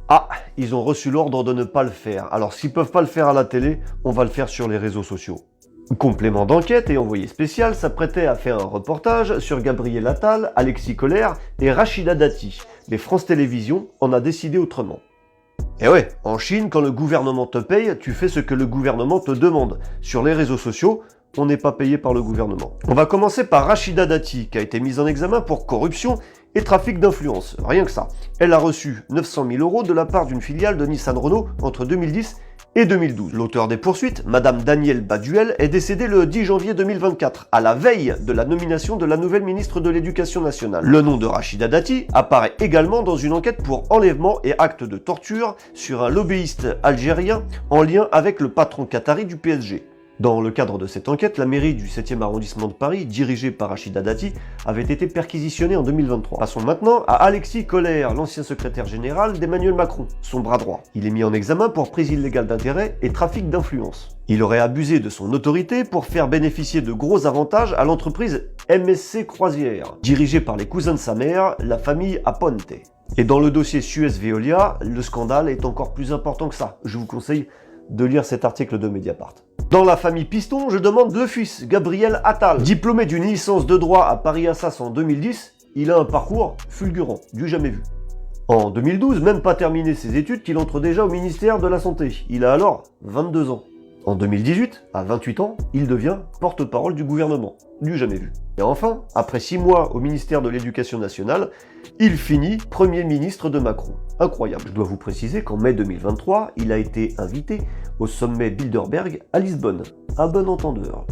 Ah, ils ont reçu l'ordre de ne pas le faire. Alors s'ils peuvent pas le faire à la télé, on va le faire sur les réseaux sociaux. Complément d'enquête et envoyé spécial s'apprêtait à faire un reportage sur Gabriel Attal, Alexis Collère et Rachida Dati. Mais France Télévisions en a décidé autrement. Et ouais, en Chine, quand le gouvernement te paye, tu fais ce que le gouvernement te demande. Sur les réseaux sociaux, on n'est pas payé par le gouvernement. On va commencer par Rachida Dati, qui a été mise en examen pour corruption et trafic d'influence. Rien que ça. Elle a reçu 900 000 € de la part d'une filiale de Nissan Renault entre 2010 et 2012. L'auteur des poursuites, Madame Danielle Baduel, est décédée le 10 janvier 2024, à la veille de la nomination de la nouvelle ministre de l'Éducation nationale. Le nom de Rachida Dati apparaît également dans une enquête pour enlèvement et acte de torture sur un lobbyiste algérien en lien avec le patron qatari du PSG. Dans le cadre de cette enquête, la mairie du 7e arrondissement de Paris, dirigée par Rachida Dati, avait été perquisitionnée en 2023. Passons maintenant à Alexis Collère, l'ancien secrétaire général d'Emmanuel Macron, son bras droit. Il est mis en examen pour prise illégale d'intérêt et trafic d'influence. Il aurait abusé de son autorité pour faire bénéficier de gros avantages à l'entreprise MSC Croisière, dirigée par les cousins de sa mère, la famille Aponte. Et dans le dossier Suez-Veolia, le scandale est encore plus important que ça. Je vous conseille de lire cet article de Mediapart. Dans la famille Piston, je demande le fils, Gabriel Attal. Diplômé d'une licence de droit à Paris Assas en 2010, il a un parcours fulgurant, du jamais vu. En 2012, même pas terminé ses études, qu'il entre déjà au ministère de la Santé. Il a alors 22 ans. En 2018, à 28 ans, il devient porte-parole du gouvernement, du jamais vu. Et enfin, après 6 mois au ministère de l'Éducation nationale, il finit Premier ministre de Macron. Incroyable. Je dois vous préciser qu'en mai 2023, il a été invité au sommet Bilderberg à Lisbonne. Un bon entendeur.